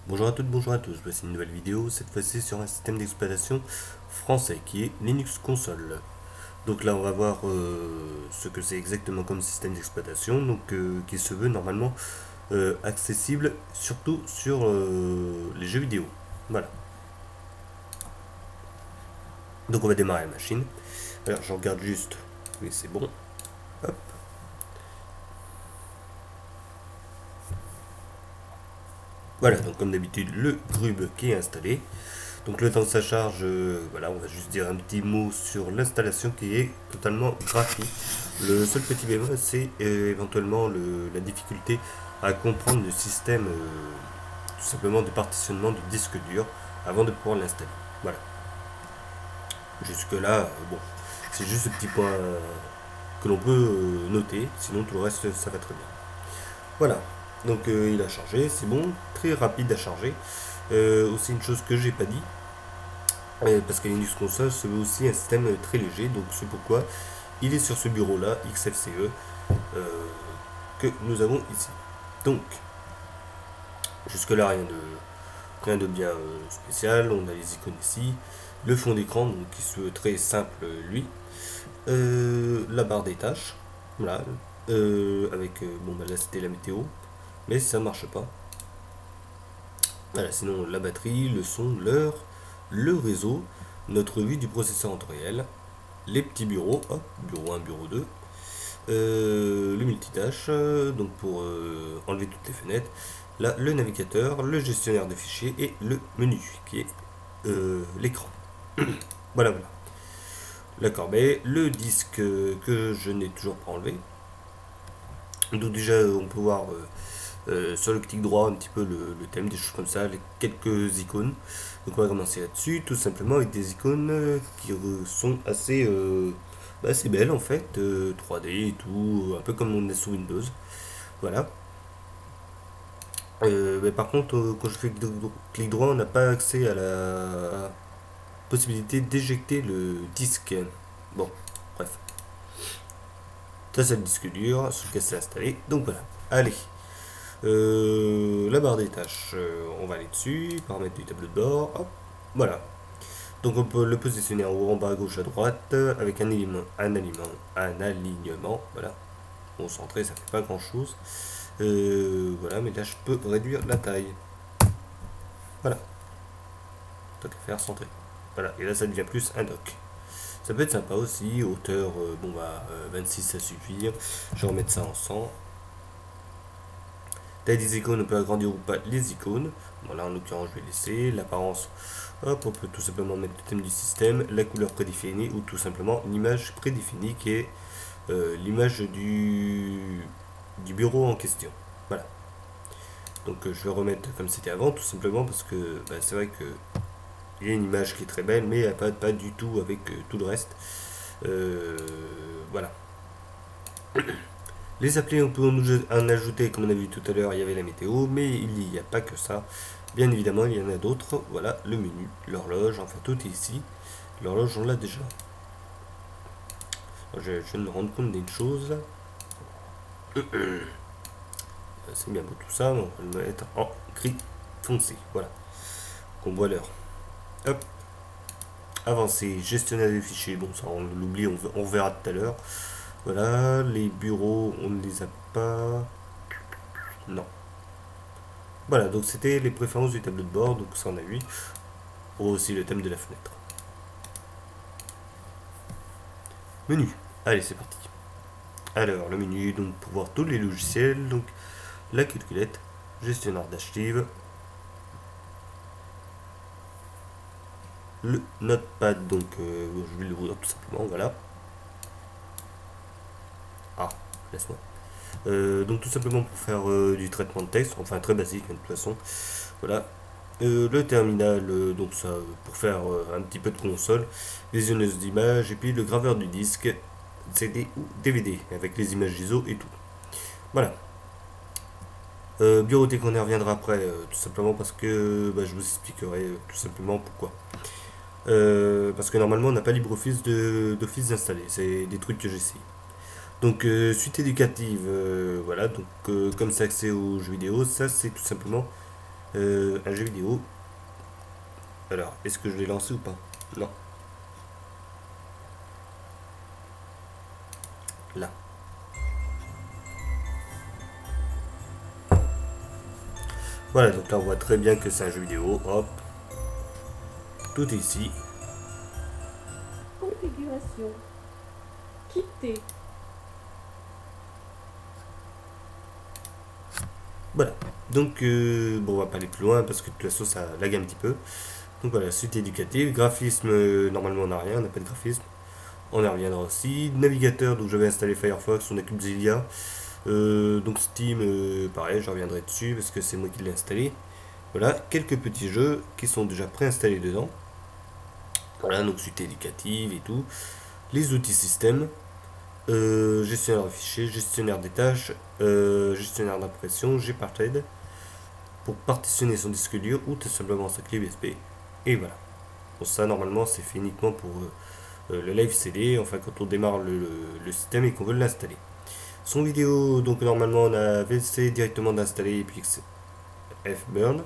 Bonjour à toutes, bonjour à tous, voici une nouvelle vidéo, cette fois-ci sur un système d'exploitation français qui est Linux Console. Donc là on va voir ce que c'est exactement comme système d'exploitation, donc qui se veut normalement accessible surtout sur les jeux vidéo. Voilà, donc on va démarrer la machine. Alors je regarde juste, oui c'est bon, hop. Voilà, donc comme d'habitude le grub qui est installé. Donc le temps que ça charge, voilà, on va juste dire un petit mot sur l'installation qui est totalement gratuit. Le seul petit bémol, c'est éventuellement la difficulté à comprendre le système, tout simplement de partitionnement du disque dur avant de pouvoir l'installer. Voilà. Jusque là, bon, c'est juste ce petit point que l'on peut noter, sinon tout le reste ça va très bien. Voilà, donc il a chargé, c'est bon, très rapide à charger. Aussi une chose que j'ai pas dit, parce que Linux Console c'est aussi un système très léger, donc c'est pourquoi il est sur ce bureau là, XFCE, euh, que nous avons ici. Donc, jusque là rien de bien spécial, on a les icônes ici, le fond d'écran donc qui se veut très simple lui, la barre des tâches, voilà, avec, bon bah là c'était la météo, mais ça marche pas. Voilà, sinon la batterie, le son, l'heure, le réseau, notre vue du processeur en temps réel, les petits bureaux, hop, bureau 1, bureau 2, le multitâche, donc pour enlever toutes les fenêtres, là le navigateur, le gestionnaire de fichiers et le menu qui est l'écran. Voilà, voilà. La corbeille, le disque que je n'ai toujours pas enlevé. Donc déjà on peut voir sur le clic droit un petit peu le thème, des choses comme ça, quelques icônes. Donc on va commencer là-dessus, tout simplement avec des icônes qui sont assez belles en fait, 3D et tout, un peu comme on est sous Windows. Voilà. Mais par contre, quand je fais clic droit, on n'a pas accès à la possibilité d'éjecter le disque. Bon, bref. Ça c'est le disque dur sur lequel c'est installé. Donc voilà. Allez. La barre des tâches, on va aller dessus, paramètres du tableau de bord, hop, voilà. Donc on peut le positionner en haut, en bas, à gauche, à droite, avec un alignement, voilà. Bon, centré, ça fait pas grand chose. Voilà, mais là je peux réduire la taille. Voilà. Tant qu'à faire, centré. Voilà, et là ça devient plus un dock. Ça peut être sympa aussi, hauteur, bon bah 26 ça suffit. Je vais remettre ça en 100. Taille des icônes, on peut agrandir ou pas les icônes. Voilà, en l'occurrence, je vais laisser. L'apparence, hop, on peut tout simplement mettre le thème du système, la couleur prédéfinie ou tout simplement l'image prédéfinie qui est l'image du bureau en question. Voilà. Donc je vais remettre comme c'était avant, tout simplement parce que bah, c'est vrai que il y a une image qui est très belle, mais elle ne va pas du tout avec tout le reste. Voilà. Les applis, on peut en ajouter, comme on a vu tout à l'heure, il y avait la météo, mais il n'y a pas que ça. Bien évidemment, il y en a d'autres. Voilà, le menu, l'horloge, enfin tout est ici. L'horloge, on l'a déjà. Je viens de me rendre compte d'une chose. C'est bien beau tout ça, mais on va le mettre en gris foncé. Voilà, qu'on voit l'heure. Hop, avancer, gestionnaire des fichiers. Bon, ça on l'oublie, on verra tout à l'heure. Voilà, les bureaux, on ne les a pas. Non. Voilà, donc c'était les préférences du tableau de bord, donc ça on a 8. Aussi le thème de la fenêtre. Menu. Allez, c'est parti. Alors, le menu, donc pour voir tous les logiciels, donc la calculette, gestionnaire d'archives, le notepad, donc je vais l'ouvrir tout simplement, voilà. Ah, laisse-moi. Donc tout simplement pour faire du traitement de texte, enfin très basique de toute façon. Voilà. Le terminal, donc ça pour faire un petit peu de console, visionneuse d'images et puis le graveur du disque, CD ou DVD avec les images ISO et tout. Voilà. Bureauthèque, on y reviendra après, tout simplement parce que bah, je vous expliquerai tout simplement pourquoi. Parce que normalement on n'a pas LibreOffice d'office installé, c'est des trucs que j'essaye. Donc suite éducative, voilà, donc comme c'est accès aux jeux vidéo, ça c'est tout simplement Un jeu vidéo. Alors, est-ce que je l'ai lancé ou pas? Non. Là. Voilà, donc là on voit très bien que c'est un jeu vidéo. Hop. Tout est ici. Configuration. Quitter. Voilà. Donc, bon, on va pas aller plus loin parce que de toute façon ça lag un petit peu. Donc voilà, suite éducative. Graphisme, normalement on n'a rien, on n'a pas de graphisme. On y reviendra aussi. Navigateur, donc j'avais installé Firefox, on a Xillia. Donc Steam, pareil, je reviendrai dessus parce que c'est moi qui l'ai installé. Voilà, quelques petits jeux qui sont déjà préinstallés dedans. Voilà, donc suite éducative et tout. Les outils système, gestionnaire de fichiers, gestionnaire des tâches, gestionnaire d'impression, Gparted pour partitionner son disque dur ou tout simplement sa clé USB. Et voilà. Bon, ça normalement c'est fait uniquement pour le live CD, enfin quand on démarre le système et qu'on veut l'installer. Son vidéo, donc normalement on a VLC directement d'installer et puis Fburn.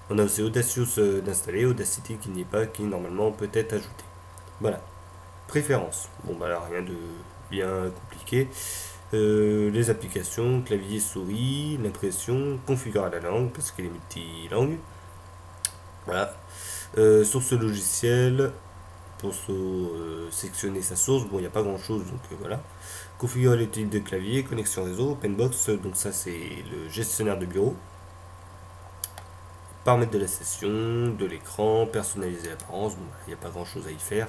On a aussi Audacious d'installer, Audacity qui n'y est pas, qui normalement peut être ajouté. Voilà. Préférences. Bon bah là, rien de bien compliqué. Les applications, clavier, souris, l'impression, configurer la langue parce qu'elle est multilangue. Voilà. Source logiciel pour sectionner sa source. Bon, il n'y a pas grand chose donc voilà. Configurer les types de clavier, connexion réseau, Openbox, donc ça c'est le gestionnaire de bureau. Paramètres de la session, de l'écran, personnaliser l'apparence, bon, il n'y a pas grand chose à y faire.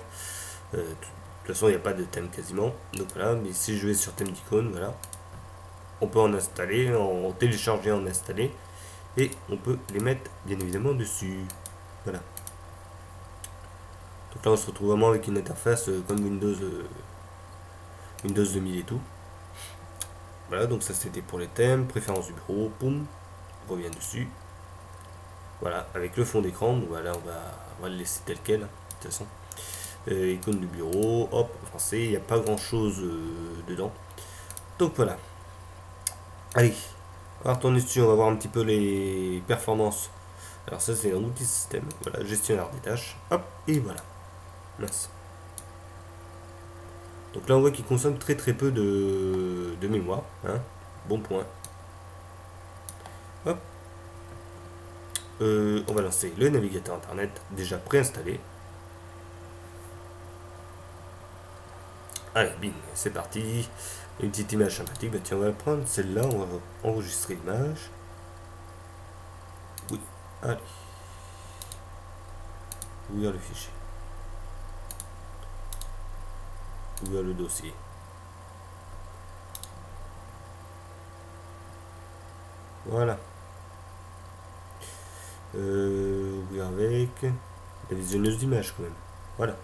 De toute façon, il n'y a pas de thème quasiment. Donc voilà, mais si je vais sur thème d'icône, voilà, on peut en installer, en télécharger, en installer. Et on peut les mettre bien évidemment dessus. Voilà. Donc là, on se retrouve vraiment avec une interface comme Windows 2000 et tout. Voilà, donc ça c'était pour les thèmes, préférences du bureau, poum, on revient dessus. Voilà, avec le fond d'écran, donc voilà, on va le laisser tel quel, de toute façon. Icône du bureau, hop, en français, il n'y a pas grand chose dedans. Donc voilà. Allez, on va retourner dessus, on va voir un petit peu les performances. Alors ça c'est un outil système, voilà, gestionnaire des tâches, hop, et voilà. Mince. Donc là on voit qu'il consomme très très peu de mémoire, hein. Bon point. Hop. On va lancer le navigateur internet déjà préinstallé. Allez, bing, c'est parti. Une petite image sympathique, bah tiens, on va la prendre, celle-là, on va enregistrer l'image. Oui, allez. Ouvrir le fichier. Ouvrir le dossier. Voilà. Ouvrir avec la visionneuse d'image quand même. Voilà.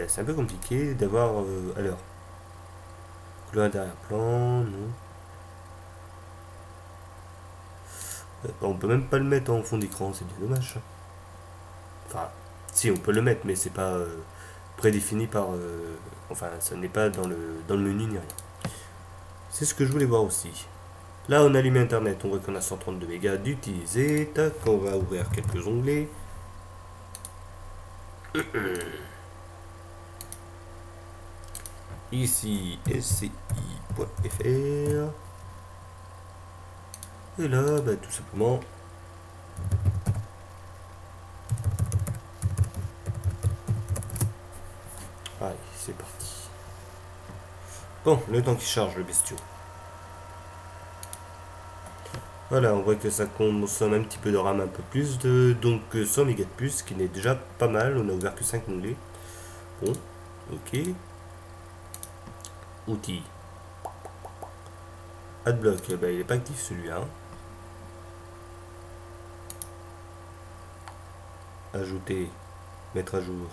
C'est un peu compliqué d'avoir alors couleur d'arrière-plan, non. On peut même pas le mettre en fond d'écran, c'est bien dommage. Enfin, si on peut le mettre, mais c'est pas prédéfini par. Enfin, ça n'est pas dans le menu ni rien. C'est ce que je voulais voir aussi. Là, on allume Internet, on voit qu'on a 132 mégas d'utilisé. Tac, on va ouvrir quelques onglets. Ici, sci.fr. Et là, bah, tout simplement. Allez, c'est parti. Bon, le temps qui charge le bestiau. Voilà, on voit que ça consomme un petit peu de RAM, un peu plus, donc 100 mégas de plus, ce qui n'est déjà pas mal. On a ouvert que 5 onglets. Bon, ok. Outils. Adblock, il n'est pas actif celui-là. Ajouter, mettre à jour.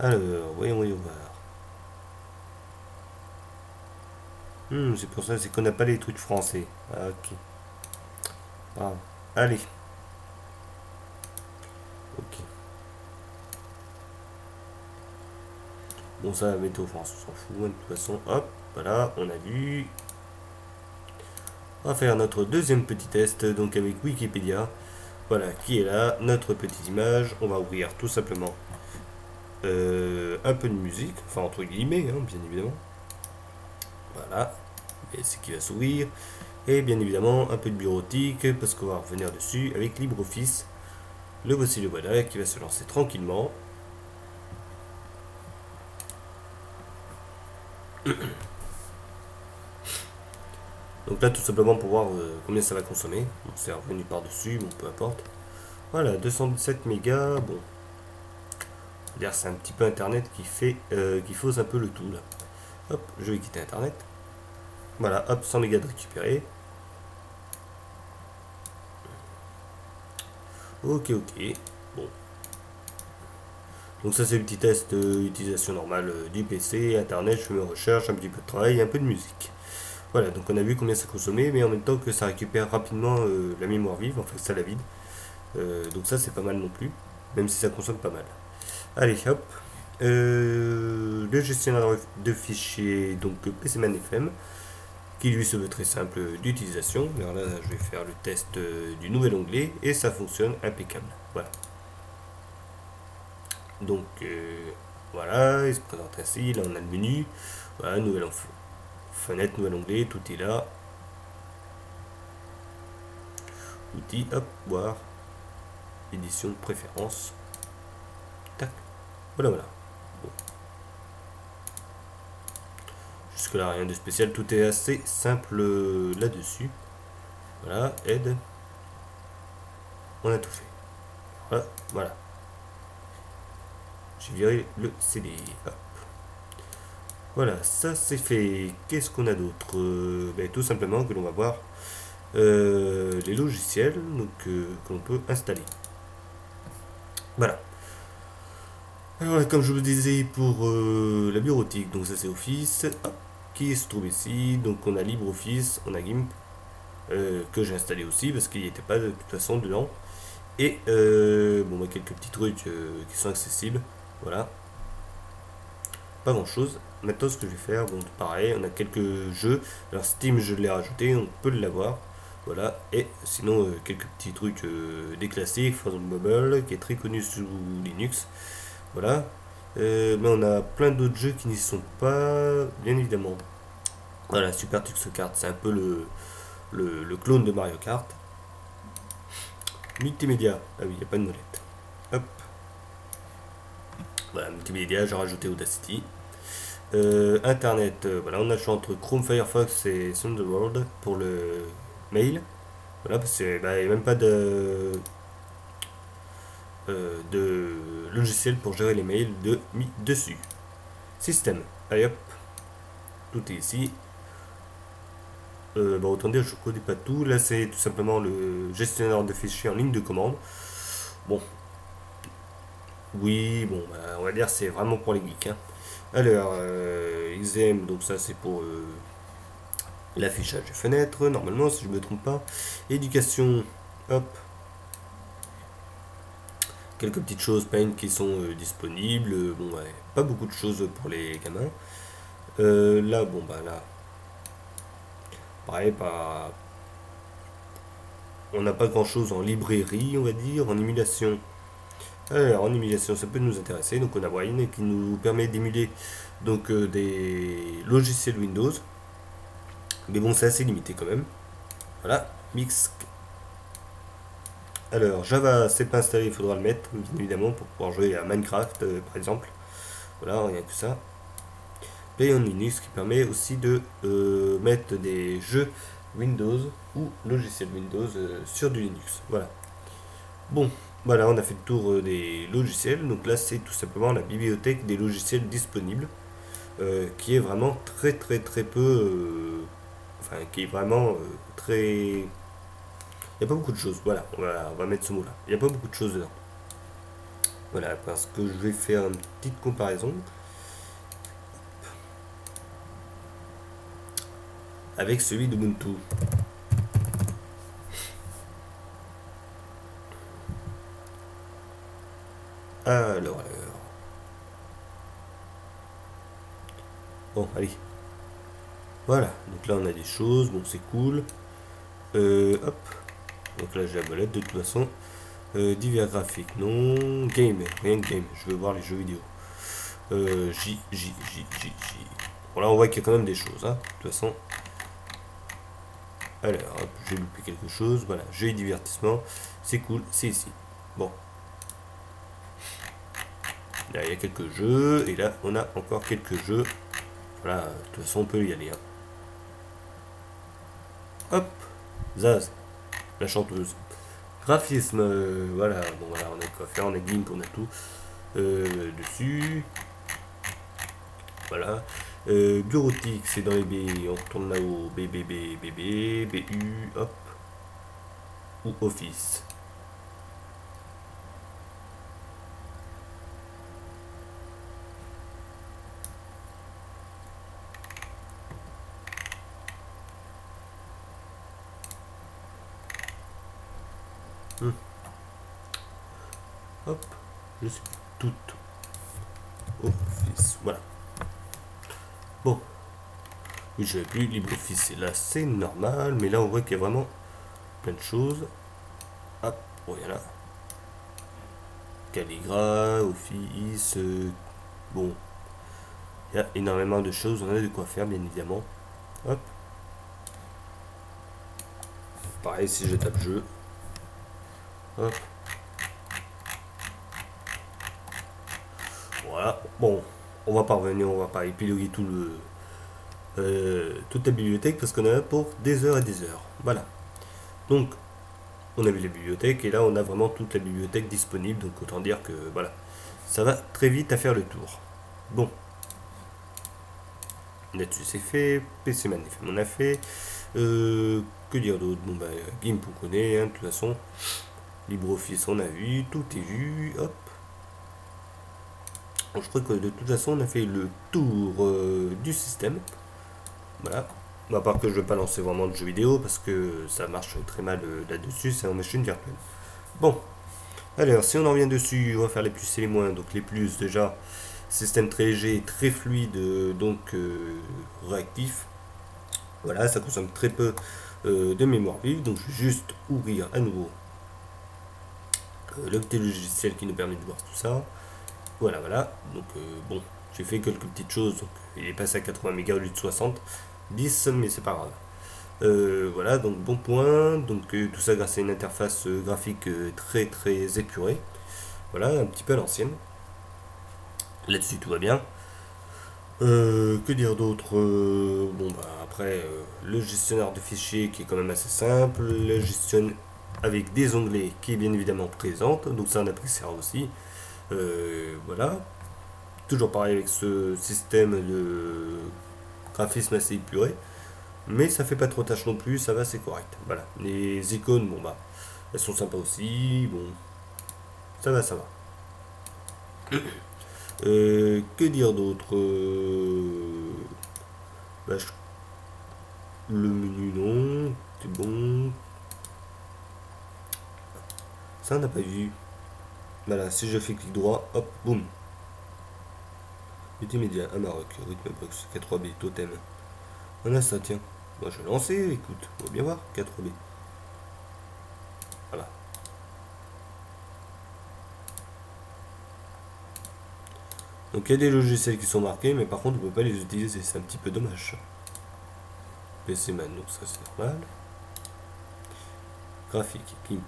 Alors, voyons voir. C'est pour ça, c'est qu'on n'a pas les trucs français. Ah, ok. Ah, allez. Ok. Bon, ça, la météo France, on s'en fout, hein, de toute façon. Hop, voilà, on a vu. On va faire notre deuxième petit test, donc avec Wikipédia. Voilà, qui est là, notre petite image. On va ouvrir tout simplement un peu de musique, enfin entre guillemets, hein, bien évidemment. Voilà, et c'est qui va s'ouvrir. Et bien évidemment, un peu de bureautique, parce qu'on va revenir dessus avec LibreOffice. Le voici, le voilà, qui va se lancer tranquillement. Donc là, tout simplement pour voir combien ça va consommer. Donc c'est revenu par-dessus, bon, peu importe. Voilà, 217 mégas, bon. Dire c'est un petit peu Internet qui fausse un peu le tout là. Hop, je vais quitter Internet. Voilà, hop, 100 mégas de récupérer. Ok, ok. Bon. Donc ça c'est le petit test d'utilisation normale du PC, Internet, je fais mes recherches, un petit peu de travail, un peu de musique. Voilà, donc on a vu combien ça consommait, mais en même temps que ça récupère rapidement la mémoire vive, enfin ça la vide. Donc ça c'est pas mal non plus, même si ça consomme pas mal. Allez, hop. Le gestionnaire de fichiers, donc PCman FM, qui lui se veut très simple d'utilisation. Alors là, je vais faire le test du nouvel onglet et ça fonctionne impeccable. Voilà. Donc voilà, il se présente ainsi. Là, on a le menu. Voilà, nouvelle fenêtre, nouvel onglet, tout est là. Outils, hop, voir. Édition, préférence. Tac. Voilà, voilà. Bon. Jusque là, rien de spécial. Tout est assez simple là-dessus. Voilà, aide. On a tout fait. Voilà. Voilà. J'ai viré le CD. Hop. Voilà, ça c'est fait. Qu'est-ce qu'on a d'autre ben, tout simplement que l'on va voir les logiciels donc, que l'on peut installer. Voilà. Alors, comme je vous disais pour la bureautique, donc ça c'est Office, hop, qui se trouve ici. Donc on a LibreOffice, on a GIMP, que j'ai installé aussi parce qu'il n'y était pas de toute façon dedans. Et bon, bah, quelques petits trucs qui sont accessibles. Voilà. Pas grand chose. Maintenant, ce que je vais faire, bon, pareil, on a quelques jeux. Alors, Steam, je l'ai rajouté, on peut l'avoir. Voilà. Et sinon, quelques petits trucs des classiques. Frozen Bubble, qui est très connu sous Linux. Voilà. Mais on a plein d'autres jeux qui n'y sont pas, bien évidemment. Voilà, Super Tux Kart, c'est un peu le clone de Mario Kart. Multimédia. Ah oui, il n'y a pas de molette. Hop. Voilà, multimédia, j'ai rajouté Audacity. Internet, voilà, on a le choix entre Chrome, Firefox et Thunderbird pour le mail. Voilà, parce qu'il n'y a même pas de logiciel pour gérer les mails mis dessus. Système, allez hop, tout est ici. Bon, autant dire, je ne connais pas tout. Là, c'est tout simplement le gestionnaire de fichiers en ligne de commande. Bon, oui, bon, bah, on va dire c'est vraiment pour les geeks. Hein. Alors, XM, donc ça c'est pour l'affichage des fenêtres, normalement, si je ne me trompe pas. Éducation, hop. Quelques petites choses Paint qui sont disponibles. Bon, ouais, pas beaucoup de choses pour les gamins. Là, bon, bah là. Pareil, pas. On n'a pas grand chose en librairie, on va dire. En émulation. Alors, en émulation, ça peut nous intéresser. Donc, on a Wine qui nous permet d'émuler donc des logiciels Windows. Mais bon, c'est assez limité quand même. Voilà, Mix. Alors, Java, c'est pas installé, il faudra le mettre, bien évidemment, pour pouvoir jouer à Minecraft, par exemple. Voilà, rien que ça. Play on Linux, qui permet aussi de mettre des jeux Windows ou logiciels Windows sur du Linux. Voilà. Bon, voilà, on a fait le tour des logiciels. Donc là, c'est tout simplement la bibliothèque des logiciels disponibles, qui est vraiment très peu... enfin, qui est vraiment très... Il n'y a pas beaucoup de choses, voilà, on va mettre ce mot-là. Il n'y a pas beaucoup de choses dedans. Voilà, parce que je vais faire une petite comparaison avec celui d'Ubuntu. Alors, Bon, allez. Voilà, donc là on a des choses, bon c'est cool. Hop. Donc là j'ai la molette de toute façon. Divers graphiques, non. Game, rien que game, je veux voir les jeux vidéo. J. Bon là on voit qu'il y a quand même des choses, hein, de toute façon. Alors, hop, j'ai loupé quelque chose. Voilà, jeux et divertissement. C'est cool, c'est ici. Bon. Là, il y a quelques jeux. Et là, on a encore quelques jeux. Voilà, de toute façon, on peut y aller. Hein. Hop. Zaz. La chanteuse. Graphisme. Voilà, bon, voilà, on a quoi faire. On a Gimp, on a tout. Dessus. Voilà. Bureautique, c'est dans les B. On retourne là-haut. BU. Hop. Ou Office. Hop, je suis tout Office. Voilà. Bon. Oui, j'avais plus LibreOffice. Et là, c'est normal. Mais là, on voit qu'il y a vraiment plein de choses. Hop, bon, il y en a. Calligra, Office. Bon. Il y a énormément de choses. On a de quoi faire, bien évidemment. Hop. Pareil, si je tape jeu. Hop. Voilà. Bon, on va pas revenir, on va pas épiloguer tout toute la bibliothèque parce qu'on en a pour des heures et des heures. Voilà. Donc, on a vu la bibliothèque et là, on a vraiment toute la bibliothèque disponible. Donc, autant dire que voilà, ça va très vite à faire le tour. Bon. Là-dessus, c'est fait. PC Manif, on a fait. Que dire d'autre? Bon, bah, Gimp, on connaît, hein, de toute façon. LibreOffice, on a vu. Tout est vu. Hop. Bon, je crois que de toute façon, on a fait le tour du système. Voilà. À part que je ne vais pas lancer vraiment de jeux vidéo parce que ça marche très mal là-dessus, c'est en machine virtuelle. Bon, alors si on en revient dessus, on va faire les plus et les moins. Donc les plus déjà, système très léger, très fluide, donc réactif. Voilà, ça consomme très peu de mémoire vive. Donc je vais juste ouvrir à nouveau le petit logiciel qui nous permet de voir tout ça. Voilà, voilà. Donc bon, j'ai fait quelques petites choses. Donc, il est passé à 80 mégas au lieu de 60. 10, mais c'est pas grave. Voilà, donc bon point. Donc tout ça grâce à une interface graphique très épurée. Voilà, un petit peu à l'ancienne. Là-dessus tout va bien. Que dire d'autre? Bon bah après le gestionnaire de fichiers qui est quand même assez simple, le gestionne avec des onglets qui est bien évidemment présente, donc ça on appréciera aussi. Voilà, toujours pareil avec ce système de graphisme assez épuré. Mais ça fait pas trop tâche non plus, ça va, c'est correct. Voilà. Les icônes, bon bah, elles sont sympas aussi. Bon, ça va, ça va. Que dire d'autre? Bah, le menu, non. C'est bon. Ça, on n'a pas vu. Voilà, si je fais clic droit, hop, boum. Multimédia, un Maroc, rythme box, K3B, totem. On a ça, tiens. Moi, je vais lancer, écoute, on va bien voir, K3B. Voilà. Donc il y a des logiciels qui sont marqués, mais par contre on ne peut pas les utiliser, c'est un petit peu dommage. PC Man, donc ça c'est normal. Graphique, Gimp.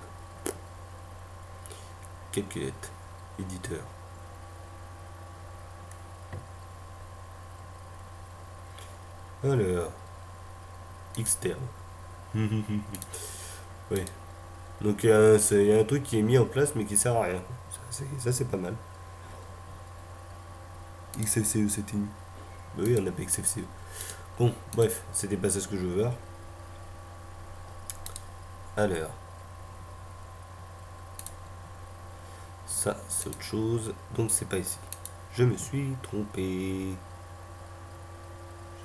Calculette, éditeur. Alors, externe. Oui. Donc il y a un truc qui est mis en place mais qui sert à rien. Ça c'est pas mal. XFCE setting. Bah oui, on n'a pas XFCE. Bon, bref, c'était pas ça ce que je veux voir. Alors. Ça, c'est autre chose. Donc c'est pas ici. Je me suis trompé.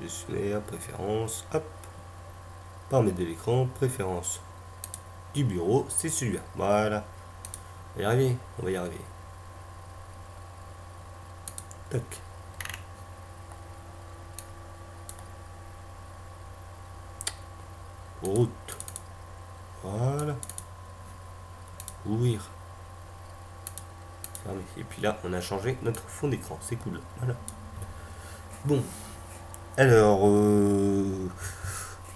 Gestionnaire, préférence. Hop. Paramètres de l'écran, préférence du bureau, c'est celui-là. Voilà. On va y arriver. On va y arriver. Tac. route. Voilà. Ouvrir. Fermer. Et puis là, on a changé notre fond d'écran. C'est cool. Voilà. Bon. Alors,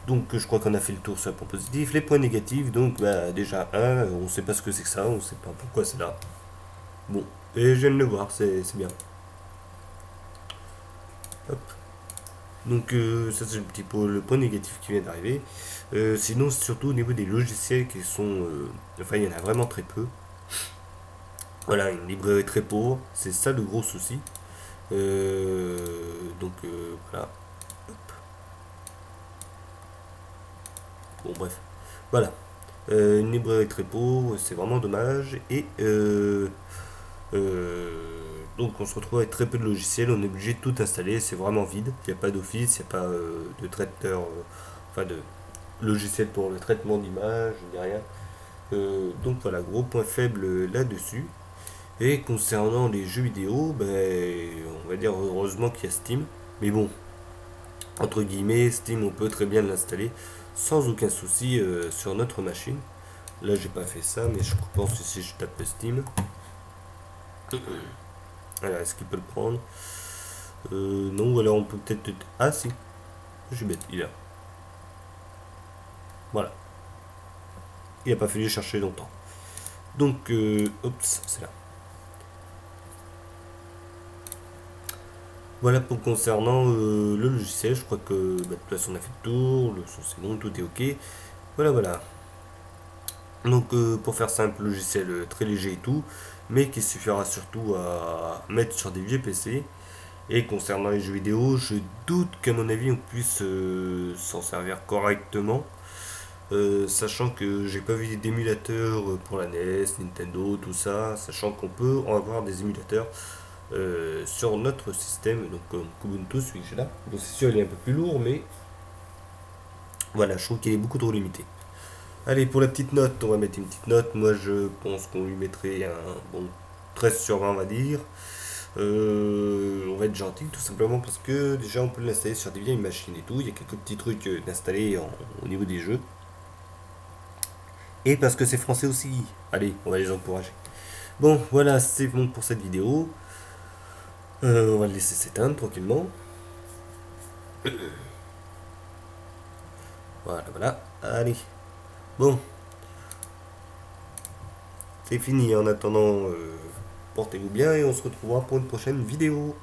donc je crois qu'on a fait le tour sur les points positifs. Les points négatifs, donc bah, déjà un, on sait pas ce que c'est que ça, on sait pas pourquoi c'est là. Bon, et je viens de le voir, c'est bien. Hop. Donc ça c'est le point négatif qui vient d'arriver. Sinon c'est surtout au niveau des logiciels qui sont... enfin il y en a vraiment très peu. Voilà, une librairie très pauvre, c'est ça le gros souci. Donc voilà. Bon bref. Voilà. Une librairie très pauvre, c'est vraiment dommage. Et donc on se retrouve avec très peu de logiciels, on est obligé de tout installer, c'est vraiment vide. Il n'y a pas d'office, il n'y a pas de traiteur, enfin de logiciel pour le traitement d'image, il n'y a rien. Donc voilà, gros point faible là-dessus. Et concernant les jeux vidéo, ben, on va dire heureusement qu'il y a Steam. Mais bon, entre guillemets, Steam, on peut très bien l'installer sans aucun souci sur notre machine. Là, j'ai pas fait ça, mais je pense que si je tape Steam, voilà, est-ce qu'il peut le prendre? Non, ou alors on peut peut-être... Ah si, je suis bête, il est là. Voilà. Il n'a pas fallu chercher longtemps. Donc, oups, c'est là. Voilà pour concernant le logiciel. Je crois que bah, de toute façon on a fait le tour, le son c'est bon, tout est ok. Voilà, voilà. Donc pour faire simple, logiciel très léger et tout, mais qui suffira surtout à mettre sur des vieux PC. Et concernant les jeux vidéo, je doute qu'à mon avis on puisse s'en servir correctement. Sachant que j'ai pas vu d'émulateurs pour la NES, Nintendo, tout ça, sachant qu'on peut en avoir des émulateurs sur notre système, donc comme Ubuntu, celui que j'ai là. Bon, c'est sûr, il est un peu plus lourd, mais voilà, je trouve qu'il est beaucoup trop limité. Allez, pour la petite note, on va mettre une petite note. Moi, je pense qu'on lui mettrait un bon 13 sur 20, on va dire. On va être gentil, tout simplement parce que déjà, on peut l'installer sur des vieilles machines et tout. Il y a quelques petits trucs d'installer au niveau des jeux. Et parce que c'est français aussi. Allez, on va les encourager. Bon, voilà, c'est bon pour cette vidéo. On va le laisser s'éteindre tranquillement. Voilà, voilà. Allez. Bon, c'est fini. En attendant, portez-vous bien et on se retrouvera pour une prochaine vidéo.